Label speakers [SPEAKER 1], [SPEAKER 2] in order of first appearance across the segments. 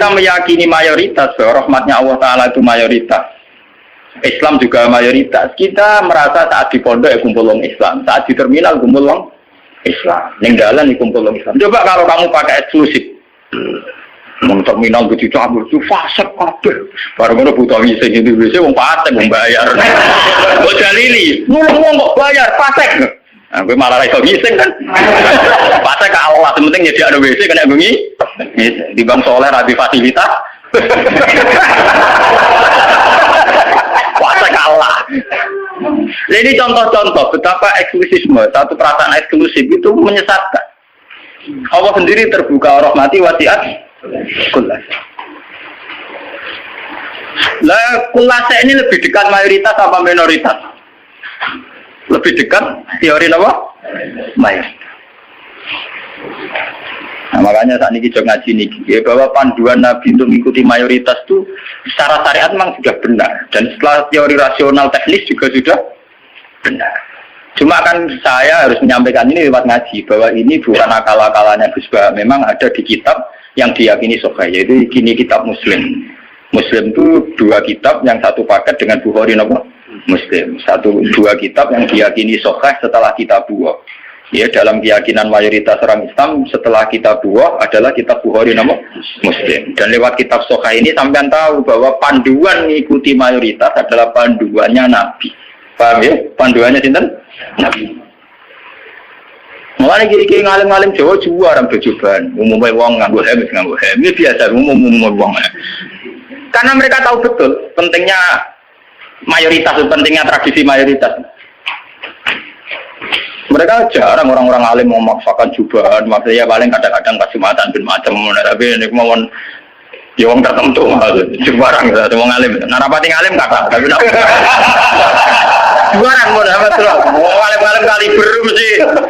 [SPEAKER 1] kita meyakini mayoritas, bahwa rahmatnya Allah Ta'ala itu mayoritas, Islam juga mayoritas, kita merasa saat di pondok ya kumpul orang Islam, saat di terminal kumpul orang Islam, yang jalan kumpul orang Islam. Coba kalau kamu pakai eksklusif, terminal begitu cabul, itu fasek kabeh. Baru ngono butuh ngisi gitu, biasanya wong fasek wong bayar. Kok dalili, ngomong kok bayar fasek. Nah, gue malah iso ngising kan. Fasek ke Allah, penting nyediakno WC kena bengi. Di Bang Soleh rabi fasilitas. Fasek ke Allah. Jadi contoh-contoh betapa eksklusisme, satu perasaan eksklusif itu menyesatkan. Allah sendiri terbuka rahmati wasiat kulas. Lah kulase ini lebih dekat mayoritas apa minoritas? Lebih dekat teori apa? Mayoritas. Nah, makanya saat ini kita ngaji nih, ya, bahwa panduan Nabi untuk mengikuti mayoritas itu secara syariat memang sudah benar, dan setelah teori rasional teknis juga sudah benar. Cuma kan saya harus menyampaikan ini lewat ngaji, bahwa ini bukan akal-akalannya Gus Bah, memang ada di kitab yang diyakini sahih, yaitu kini kitab Muslim. Muslim itu dua kitab, yang satu paket dengan Bukhari nopo Muslim, dua kitab yang diyakini sahih setelah kitab buah. Ya, dalam keyakinan mayoritas orang Islam setelah kitab buah adalah kitab Bukhari nopo Muslim. Dan lewat kitab sahih ini sampean tahu bahwa panduan mengikuti mayoritas adalah panduannya Nabi. Paham ya? Panduannya sinten? Nabi. Mulane kiri-kiri ngalim-ngalim Jawa juara bejoban, umumnya wong nganggo hem. Ini biasa umum wong. Karena mereka tahu betul pentingnya mayoritas, pentingnya tradisi mayoritas. Mereka jarang orang-orang alim memaksakan jubahan, maksudnya paling kadang-kadang pas Jumatan bin macam, tapi ini mohon ya wong tertentu jubarang gitu, wong alim. Narapati alim kata, tapi jubarang mau dapat terus. Wong alim-alim kali beru mesti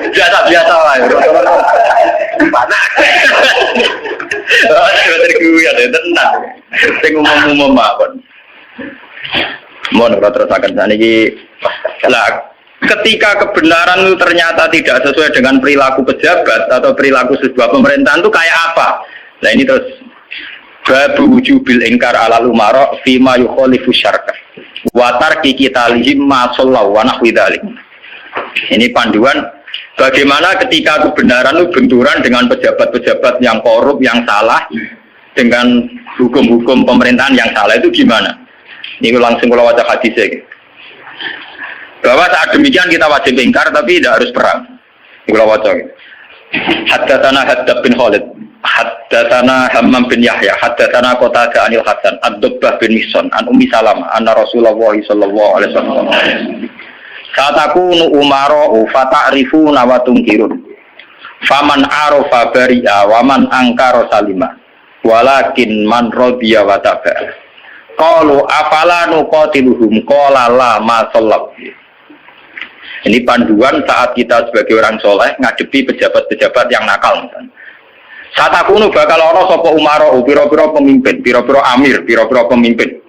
[SPEAKER 1] biasa-biasa lah. Panas. Tergugat ya tenang. Sing umum-umum mawon. Mohon terus akan saniki lah. Ketika kebenaran itu ternyata tidak sesuai dengan perilaku pejabat atau perilaku sebuah pemerintahan itu kayak apa? Nah ini terus babu wujubil ingkar alal umara fima yukhalifu syar'ah wa tarki qitalihim ma sallallahu wa nahwi dzalik. Ini panduan bagaimana ketika kebenaran itu benturan dengan pejabat-pejabat yang korup, yang salah, dengan hukum-hukum pemerintahan yang salah, itu gimana? Ini langsung kalau baca hadisnya. Bahwa saat demikian kita wajib ingkar tapi tidak harus perang. Gula wajah. Haddatsana Haddad bin Khalid, haddatsana Hammam bin Yahya, haddatsana Qatadah anil Hasan, Ad-Dubbah bin Mihsan, an Ummi Salamah, anna Rasulullah sallallahu alaihi wasallam. Satakunu umaro fata'rifuna wa tunkirun. Faman arafa bari'a wa man ankara salima. Walakin man radiya wa taba'a. Qalu afala nuqatiluhum qala la ma sallallahu. Ini panduan saat kita sebagai orang soleh ngadepi pejabat-pejabat yang nakal. Saat aku bakal ono sapa umaro, pira-pira pemimpin, pira-pira amir, pira-pira pemimpin.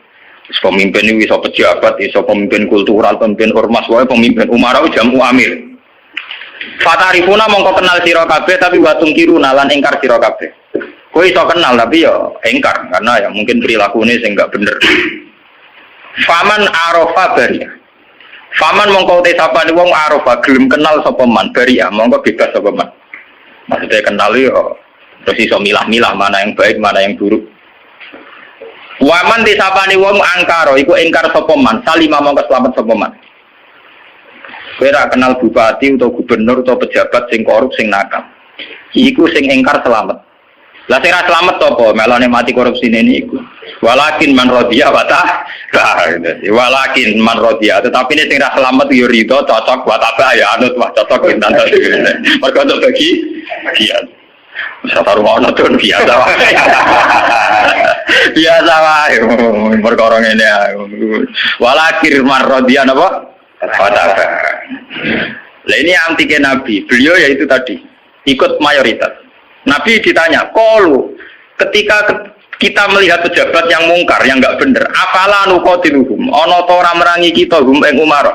[SPEAKER 1] Pemimpin ini bisa pejabat, bisa pemimpin kultural, pemimpin ormas, wae pemimpin umaro jamu amir. Fatarifuna mongko kenal sira kabeh tapi watung kiru nalan ingkar sira kabeh. Kowe iso kenal tapi ya ingkar karena ya mungkin perilakunya sing enggak bener. Faman arafa bariya. Faman mongko te sapane wong arafa gelem kenal sapa man bariya mongko bebas sapa man. Maksudnya kenal yo terus iso milah-milah mana yang baik, mana yang buruk. Waman te sapane wong angkara iku ingkar sapa man, salima mongko selamat sapa man. Kowe ra kenal bupati atau gubernur atau pejabat sing korup sing nakal. Iku sing ingkar selamat. Lah sing ra selamat apa? Melane mati korupsi ini iku. Walakin man radiya wa ta. Walakin man radiya, tetapi ini sing ra selamat yo rido cocok buat apa ya anut wah cocok pintan to. Mergo untuk bagi bagian. Wis ta rumono ton biasa wae. Biasa wae perkara ngene ae. Walakin man radiya napa? Wa ta. Lah ini antike Nabi. Beliau yaitu tadi ikut mayoritas. Nabi ditanya, "Qalu ketika kita melihat pejabat yang mungkar, yang enggak bener, afala nuqatiluhum? Ana ta ora merangi kita hum ing umar?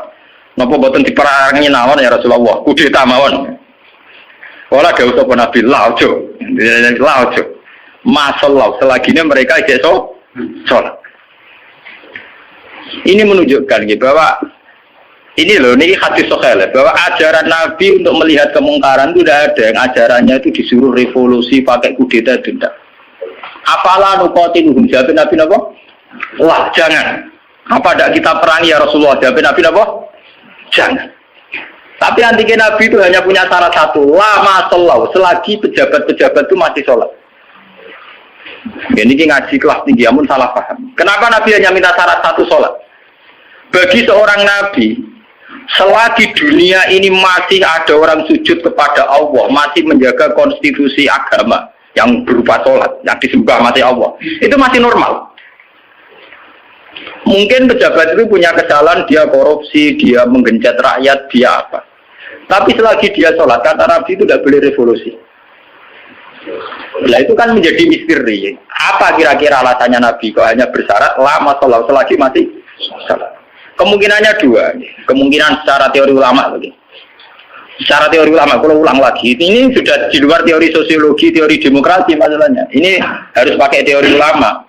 [SPEAKER 1] Napa boten diperangi nawon ya Rasulullah? Kudeta mawon." Ora dawuh sapa Nabi, "La ojo." La ojo. masallah selagi mereka iso sholat. Ini menunjukkan gitu bahwa ini loh, ini hadis sahih bahwa ajaran Nabi untuk melihat kemungkaran itu tidak ada yang ajarannya itu disuruh revolusi pakai kudeta itu tidak. Apalah nukotin jawab Nabi apa? Wah jangan. Apa tidak kita perangi ya Rasulullah? Jawab Nabi apa? Jangan. Tapi nanti Nabi itu hanya punya syarat satu, lama sholat selagi pejabat-pejabat itu masih sholat. Ini ngaji kelas tinggi, amun salah paham. Kenapa Nabi hanya minta syarat satu sholat? Bagi seorang Nabi, selagi dunia ini masih ada orang sujud kepada Allah, masih menjaga konstitusi agama yang berupa sholat, yang disembah masih Allah, itu masih normal. Mungkin pejabat itu punya kesalahan, dia korupsi, dia menggencet rakyat, dia apa. Tapi selagi dia sholat, kata Nabi itu tidak boleh revolusi. Nah itu kan menjadi misteri. Apa kira-kira alasannya Nabi kok hanya bersyarat lama sholat selagi masih sholat? Kemungkinannya dua. Kemungkinan secara teori ulama lagi. Secara teori ulama, kalau ulang lagi, ini sudah di luar teori sosiologi, teori demokrasi masalahnya. Ini harus pakai teori ulama.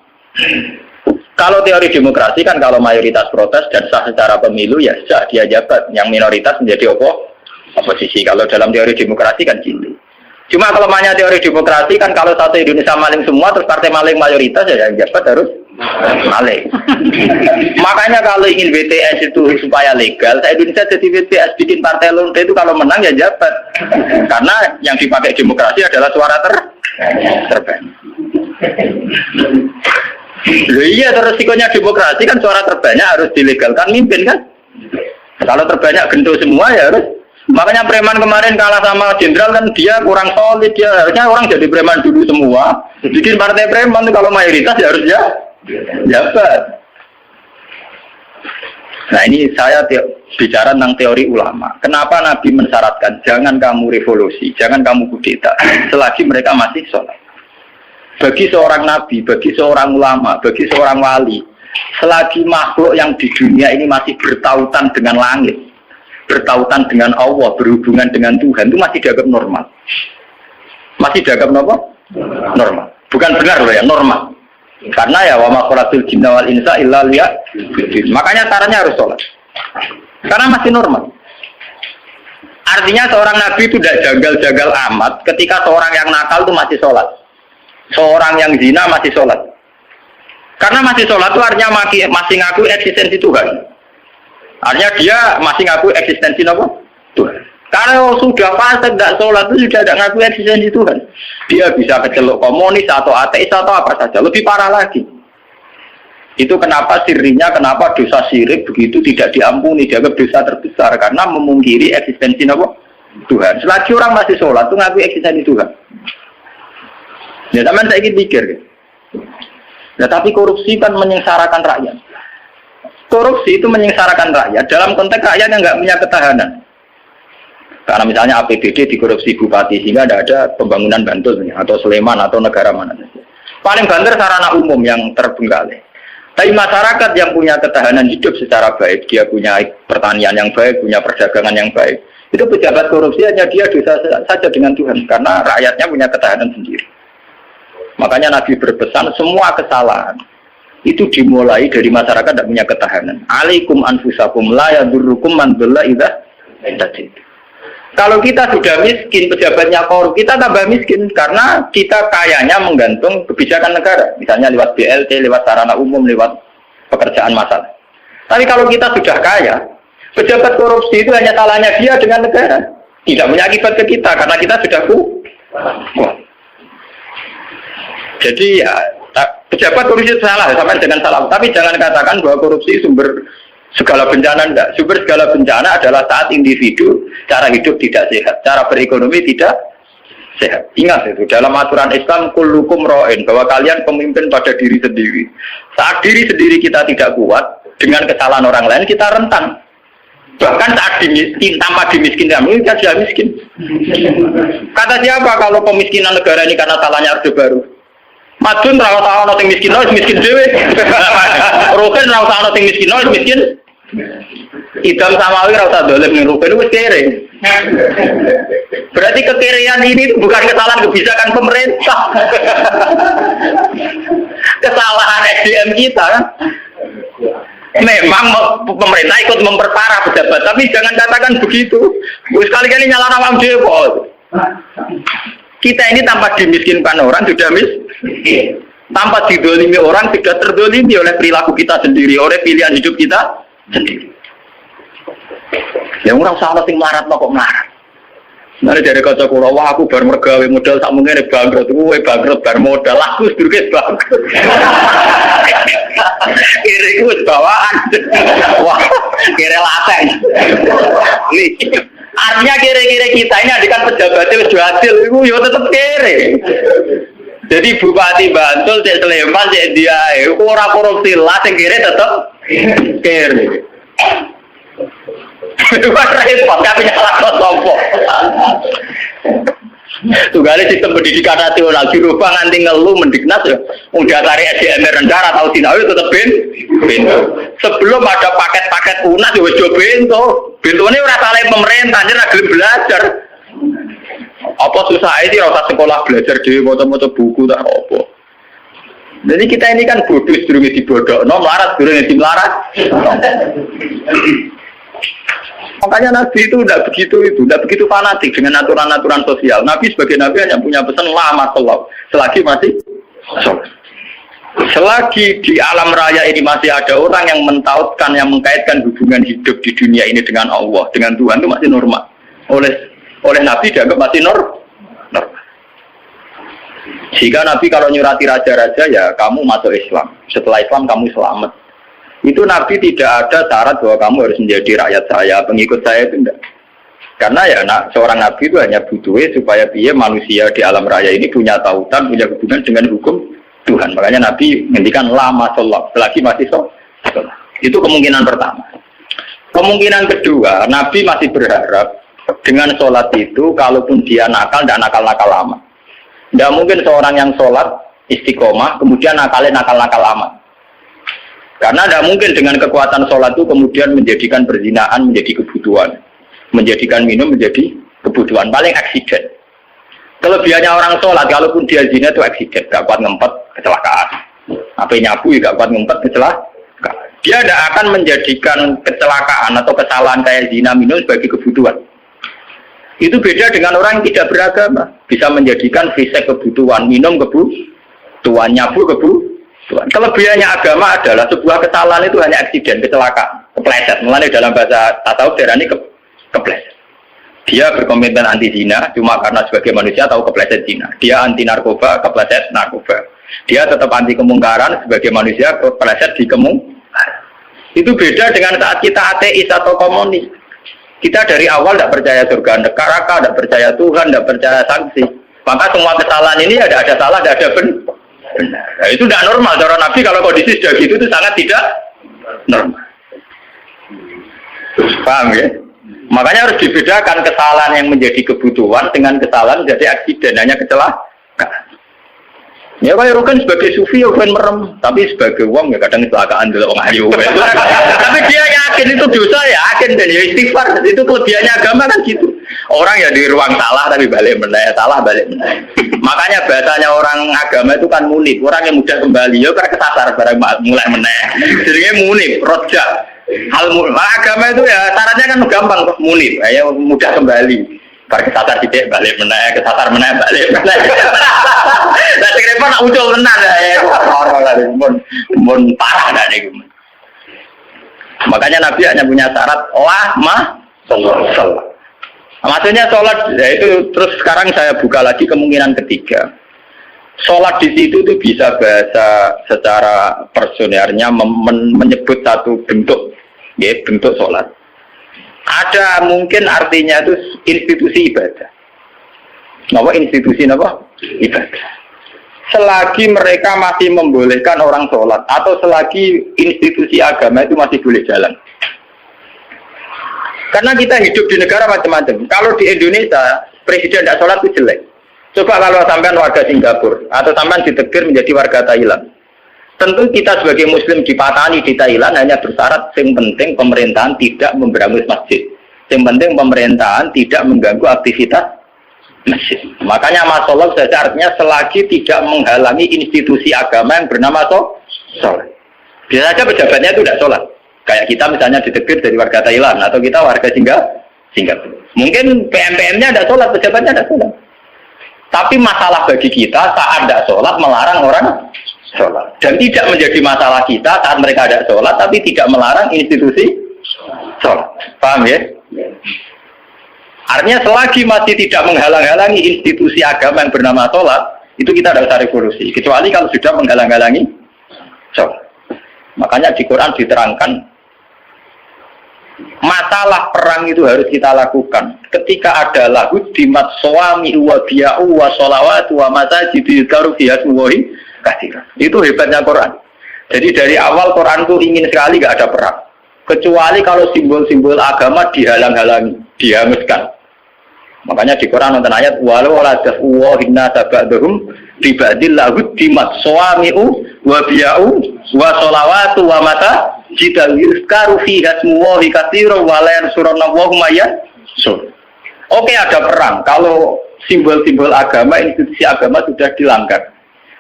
[SPEAKER 1] Kalau teori demokrasi kan kalau mayoritas protes dan sah secara pemilu ya sah dia jabat, yang minoritas menjadi oposisi. Kalau dalam teori demokrasi kan gitu. Cuma kalau namanya teori demokrasi kan kalau satu Indonesia maling semua terus partai maling mayoritas ya yang jabat harus maling. Makanya kalau ingin BTS itu supaya legal, Indonesia jadi BTS bikin partai lonte itu kalau menang ya jabat. Karena yang dipakai demokrasi adalah suara terbanyak. Loh iya, terus resikonya demokrasi kan suara terbanyak harus dilegalkan mimpin kan. Kalau terbanyak gento semua ya harus. Makanya preman kemarin kalah sama jenderal kan dia kurang solid, dia harusnya orang jadi preman dulu semua. Bikin partai preman kalau mayoritas ya harus ya jabat. Nah ini saya bicara tentang teori ulama. Kenapa Nabi mensyaratkan jangan kamu revolusi, jangan kamu kudeta selagi mereka masih sholat. Bagi seorang nabi, bagi seorang ulama, bagi seorang wali, selagi makhluk yang di dunia ini masih bertautan dengan langit, bertautan dengan Allah, berhubungan dengan Tuhan, itu masih dianggap normal. Masih dianggap normal. Bukan benar loh ya, normal. Karena ya wa ma khalaqtul jinna wal insa illa liya'budun. Makanya caranya harus sholat. Karena masih normal. Artinya seorang nabi itu tidak jagal-jagal amat ketika seorang yang nakal itu masih sholat. Seorang yang zina masih sholat. Karena masih sholat itu artinya masih ngaku eksistensi Tuhan. Artinya dia masih ngaku eksistensi apa? Tuhan. Karena sudah fase tidak sholat itu sudah tidak ngaku eksistensi Tuhan. Dia bisa kecelok komunis atau ateis atau apa saja. Lebih parah lagi. Itu kenapa sirinya, kenapa dosa syirik begitu tidak diampuni, dianggap dosa terbesar. Karena memungkiri eksistensi apa? Tuhan. Selagi orang masih sholat itu ngaku eksistensi Tuhan. Ya teman saya ingin pikir. Nah, tapi korupsi kan menyengsarakan rakyat. Korupsi itu menyengsarakan rakyat dalam konteks rakyat yang nggak punya ketahanan. Karena misalnya APBD dikorupsi bupati sehingga tidak ada pembangunan Bantul atau Sleman atau negara mana saja. Paling banter sarana umum yang terbengkalai. Tapi masyarakat yang punya ketahanan hidup secara baik, dia punya pertanian yang baik, punya perdagangan yang baik. Itu pejabat korupsi hanya dia dosa saja dengan Tuhan karena rakyatnya punya ketahanan sendiri. Makanya Nabi berpesan semua kesalahan itu dimulai dari masyarakat tidak punya ketahanan. Alaikum anfusakum la yadurrukum man dhalla idza ihtadaytum. Kalau kita sudah miskin, pejabatnya korup, kita tambah miskin karena kita kayanya menggantung kebijakan negara, misalnya lewat BLT, lewat sarana umum, lewat pekerjaan massal. Tapi kalau kita sudah kaya, pejabat korupsi itu hanya salahnya dia dengan negara, tidak punya akibat ke kita karena kita sudah kuat. Jadi ya, pejabat korupsi itu salah, sama dengan salah. Tapi jangan katakan bahwa korupsi sumber segala bencana, enggak. Sumber segala bencana adalah saat individu cara hidup tidak sehat, cara berekonomi tidak sehat. Ingat itu, dalam aturan Islam, kullukum ra'in, bahwa kalian pemimpin pada diri sendiri. Saat diri sendiri kita tidak kuat, dengan kesalahan orang lain kita rentan. Bahkan saat dimiskin, tanpa dimiskinkan, kita sudah miskin. Kata siapa kalau pemiskinan negara ini karena salahnya Orde Baru? Madun rawat ana sing miskin, miskin dhewe. Roken rawat ana sing miskin, miskin Idam Samawi rasa dolim ning Ruben wis kere. Berarti kekerian ini bukan kesalahan kebijakan pemerintah. Kesalahan SDM kita kan. Memang pemerintah ikut memperparah pejabat, tapi jangan katakan begitu. Sekali-kali nyalakan awam dhewe. Kita ini tanpa dimiskinkan orang sudah miskin. Tanpa didolimi orang sudah terdolimi oleh perilaku kita sendiri, oleh pilihan hidup kita sendiri. Ya orang salah sing melarat kok melarat. Nanti dari kata kula, wah aku bar mergawe modal sak mungkin bangkrut, kowe bangkrut bar modal, aku sedurunge bangkrut. Kira iku bawaan. Wah, kira lateng. Nih, artinya kira-kira kita ini adikan pejabatnya wis hasil iku yo tetep kere. Jadi Bupati Bantul, Cek Sleman, Cek Diae, ora korupsi lah, sing kere tetep kere. Wah repot, tapi nyalahkan sopo. Tugale sistem pendidikan nasional dirubah nganti ngeluh mendiknas ya. Udah tarik SDM rendah atau sinau tetep bento. Sebelum ada paket-paket UNAS ya wis do bento. Bentone ora salah pemerintah, ora gelem belajar. Apa susah sih ora usah sekolah belajar dhewe maca-maca buku tak apa. Jadi kita ini kan bodoh sedurunge dibodhokno, melarat sedurunge dimelarat. Makanya Nabi itu tidak begitu fanatik dengan aturan-aturan sosial. Nabi sebagai Nabi hanya punya pesan lama sholat, selagi masih sholat. Selagi di alam raya ini masih ada orang yang mentautkan, yang mengkaitkan hubungan hidup di dunia ini dengan Allah, dengan Tuhan itu masih normal. Oleh Nabi dianggap masih normal. Jika Nabi kalau nyurati raja-raja ya kamu masuk Islam. Setelah Islam kamu selamat. Itu Nabi tidak ada syarat bahwa kamu harus menjadi rakyat saya, pengikut saya itu enggak. Karena ya seorang Nabi itu hanya butuh supaya dia manusia di alam raya ini punya tautan, punya hubungan dengan hukum Tuhan. Makanya Nabi ngendikan lama sholat, selagi masih sholat. Itu kemungkinan pertama. Kemungkinan kedua, Nabi masih berharap dengan sholat itu, kalaupun dia nakal, tidak nakal-nakal amat. Tidak mungkin seorang yang sholat istiqomah, kemudian nakalnya nakal-nakal amat. Karena tidak mungkin dengan kekuatan sholat itu kemudian menjadikan perzinaan menjadi kebutuhan. Menjadikan minum menjadi kebutuhan. Paling aksiden. Kelebihannya orang sholat, kalaupun dia zina itu aksiden. Gak kuat ngempet, kecelakaan. Apa nyabu, gak kuat ngempet, kecelakaan. Dia tidak akan menjadikan kecelakaan atau kesalahan kayak zina minum sebagai kebutuhan. Itu beda dengan orang yang tidak beragama. Bisa menjadikan fisik kebutuhan, minum kebutuhan, nyabu kebutuhan. Kelebihannya agama adalah sebuah kesalahan itu hanya aksiden, kecelakaan, kepleset. Mulanya dalam bahasa tasawuf darani kepleset. Dia berkomitmen anti zina cuma karena sebagai manusia tahu kepleset zina. Dia anti narkoba, kepleset narkoba. Dia tetap anti kemungkaran sebagai manusia kepleset di kemungkaran. Itu beda dengan saat kita ateis atau komunis. Kita dari awal tidak percaya surga neraka, tidak percaya Tuhan, tidak percaya sanksi. Maka semua kesalahan ini ada salah, ada benar. Nah, itu tidak normal. Cara Nabi kalau kondisi sudah gitu itu sangat tidak normal. Paham ya? Makanya harus dibedakan kesalahan yang menjadi kebutuhan dengan kesalahan menjadi aksiden, hanya kecelakaan. Ya kayak Rukin sebagai sufi ya kan merem, tapi sebagai wong ya kadang kecelakaan dulu orang ayu. Tapi dia yakin itu dosa, yakin dan ya istighfar. Itu kelebihannya agama kan gitu. Orang ya di ruang salah tapi balik meneh, salah balik meneh. Makanya bahasanya orang agama itu kan munib, orang yang mudah kembali, ya karena kesasar barang mulai meneh. Jadinya munib, rojak. Agama itu ya syaratnya kan gampang, munib, ya mudah kembali. Bar kesasar tidak balik meneh, kesasar meneh balik meneh. Lah sing repot nak ucul tenan ya. Ora mun parah dak niku. Makanya Nabi hanya punya syarat sholat. Maksudnya sholat, ya itu terus sekarang saya buka lagi kemungkinan ketiga. Sholat di situ tuh bisa bahasa secara personernya menyebut satu bentuk, ya bentuk sholat. Ada mungkin artinya itu institusi ibadah. Apa institusi apa? Ibadah. Selagi mereka masih membolehkan orang sholat atau selagi institusi agama itu masih boleh jalan. Karena kita hidup di negara macam-macam. Kalau di Indonesia, presiden tidak sholat itu jelek. Coba kalau sampean warga Singapura atau sampean ditegir menjadi warga Thailand. Tentu kita sebagai muslim di Patani, di Thailand hanya bersyarat yang penting pemerintahan tidak memberangus masjid. Yang penting pemerintahan tidak mengganggu aktivitas masjid. Makanya masalah saja artinya selagi tidak menghalangi institusi agama yang bernama sholat. Bisa saja pejabatnya itu tidak sholat. Kayak kita misalnya ditegur dari warga Thailand atau kita warga Singapura. Mungkin PM-PM-nya tidak sholat, pejabatnya tidak sholat. Tapi masalah bagi kita saat tidak sholat melarang orang sholat. Dan tidak menjadi masalah kita saat mereka tidak sholat, tapi tidak melarang institusi sholat. Paham ya? Artinya selagi masih tidak menghalang-halangi institusi agama yang bernama sholat, itu kita tidak usah revolusi. Kecuali kalau sudah menghalang-halangi sholat. Makanya di Quran diterangkan, masalah perang itu harus kita lakukan. Ketika ada lagu dimat suami wa biya'u wa sholawat wa masajid yudkaru fiha smuwahi katsira. Itu hebatnya Quran. Jadi dari awal Quran itu ingin sekali nggak ada perang. Kecuali kalau simbol-simbol agama dihalang-halangi, dihanguskan. Makanya di Quran nonton ayat walau la tafwa inna tabadhum bibadil lahu dimat suami'u wa biya'u wa sholawatu wa mata jika yuzkaru fiha smuwahi katsira wa la yansuruna wa hum yansur. Oke, ada perang kalau simbol-simbol agama, institusi agama sudah dilanggar.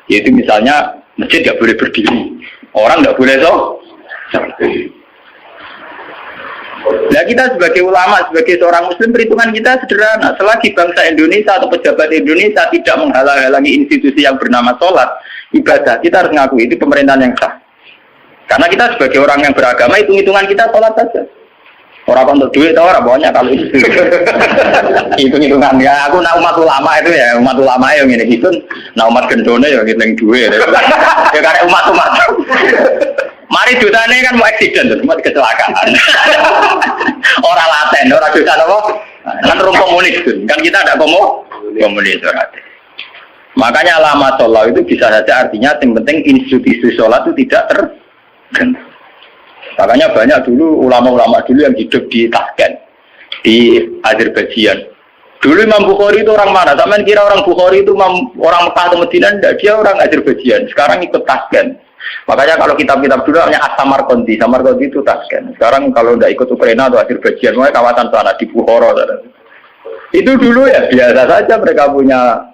[SPEAKER 1] Yaitu misalnya masjid tidak boleh berdiri, orang tidak boleh Nah kita sebagai ulama, sebagai seorang muslim, perhitungan kita sederhana. Selagi bangsa Indonesia atau pejabat Indonesia tidak menghalang-halangi institusi yang bernama sholat, ibadah, kita harus mengakui itu pemerintahan yang sah. Karena kita sebagai orang yang beragama, hitung-hitungan kita sholat saja. Orang untuk duit atau orang pokoknya kalau itu hitung-hitungan ya. Aku nak umat ulama itu ya, umat ulama yang ini gitu. Nah umat gendone ya ngitung duit. Ya karena umat-umat. Mari dosanya kan mau eksiden, cuma kecelakaan. Orang laten, orang dosa apa? Kan rum komunis kan kita ada komunis orang. Makanya lama sholat itu bisa saja artinya yang penting institusi sholat itu tidak terganggu. Makanya banyak dulu ulama-ulama dulu yang hidup di Tashkent, di Azerbaijan. Dulu Imam Bukhari itu orang mana? Sampai kira orang Bukhari itu orang Mekah atau Madinah? Tidak, dia orang Azerbaijan. Sekarang ikut Tashkent. Makanya kalau kitab-kitab dulu namanya As-Samarqandi. Samarqandi itu Tashkent. Sekarang kalau tidak ikut Ukraina atau Azerbaijan, makanya kawasan sana di Bukhara. Itu dulu ya biasa saja mereka punya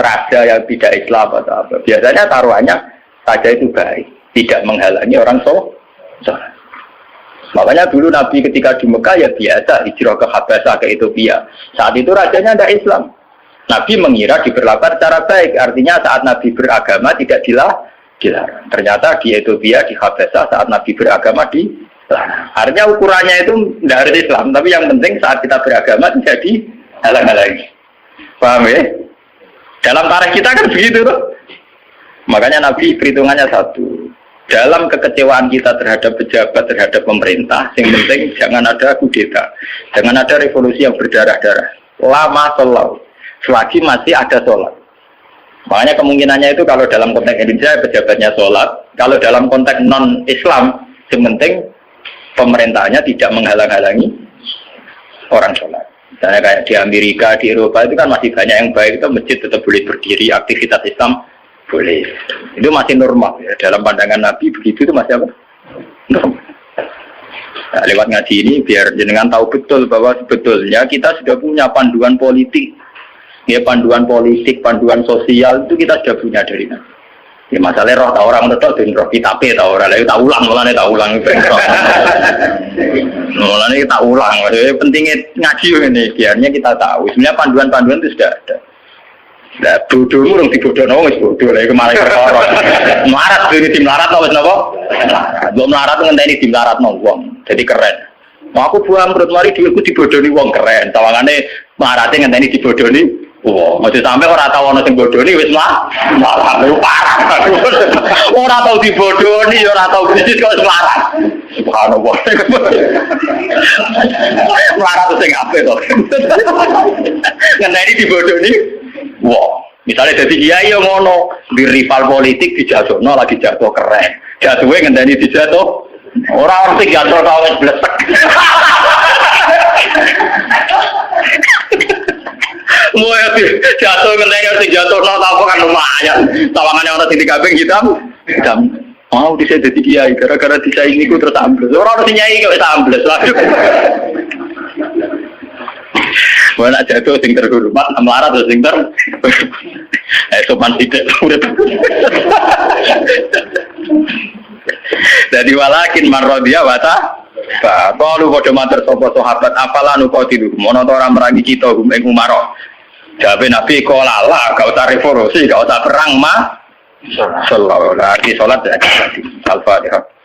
[SPEAKER 1] raja yang tidak Islam atau apa. Biasanya taruhannya raja itu baik, tidak menghalangi orang sholat. Makanya dulu Nabi ketika di Mekah ya biasa hijrah ke Habasah ke Ethiopia. Saat itu rajanya tidak Islam. Nabi mengira diperlakukan secara baik. Artinya saat Nabi beragama tidak dilarang. Ternyata di Ethiopia, di Habasah saat Nabi beragama dilarang. Artinya ukurannya itu tidak harus Islam. Tapi yang penting saat kita beragama tidak dihalang-halangi. Paham ya? Dalam tarikh kita kan begitu tuh. Makanya Nabi perhitungannya satu. Dalam kekecewaan kita terhadap pejabat, terhadap pemerintah, yang penting jangan ada kudeta, jangan ada revolusi yang berdarah-darah. Lama sholat, selagi masih ada sholat. Makanya kemungkinannya itu kalau dalam konteks Indonesia pejabatnya sholat, kalau dalam konteks non-Islam, yang penting pemerintahnya tidak menghalang-halangi orang sholat. Misalnya kayak di Amerika, di Eropa itu kan masih banyak yang baik, itu masjid tetap boleh berdiri, aktivitas Islam boleh. Itu masih normal ya. Dalam pandangan Nabi begitu itu masih apa? Normal. Nah, lewat ngaji ini biar jenengan tahu betul bahwa sebetulnya kita sudah punya panduan politik. Ya panduan politik, panduan sosial itu kita sudah punya dari Nabi. Ya masalahnya roh tak orang tetap dan roh kita tak orang lagi tak ulang, tak ulang. Mulanya kita ulang. Pentingnya ngaji ini biarnya kita tahu. Sebenarnya panduan-panduan itu sudah ada. Nah, bodohmu orang dibodohno wis bodoh lha iku malah perkara. Melarat dene tim melarat wis napa? Belum melarat ngenteni tim melaratno wong. Jadi keren. Mau aku buang perut mari dhuwitku dibodohi wong keren. Tawangane marate ngenteni dibodohi. Wah, mesti sampe ora tau ana sing bodohi wis malah parah. Ora tau dibodohi, ora tau bisnis kok melarat. Subhanallah. Melarat sing apik kok. Ngenteni dibodohi. Wah, misalnya jadi kiai yang ngono di rival politik dijatuhno lagi jatuh keren, jatuhnya ngenteni dijatuh orang sing jatuh tau wis blesek. Mau jatuh ngenteni sing jatuh tau kan lumayan, tawangane ana sing dikambing hitam. Mau bisa jadi kiai gara-gara disaingi ku terus ambles. Orang harus nyai kok ambles lah. Mana jatuh sing terhormat, melarat terus sing ter. Sopan tidak urip. Jadi walakin marrodia wata. Kalau pada mater sopo sahabat apalah nukotilu. Mono ora merangi kita ing Umar. Jabe Nabi kolala, gak usah revolusi, gak usah perang mah. Sallallahu alaihi wasallam. Al-Fatihah.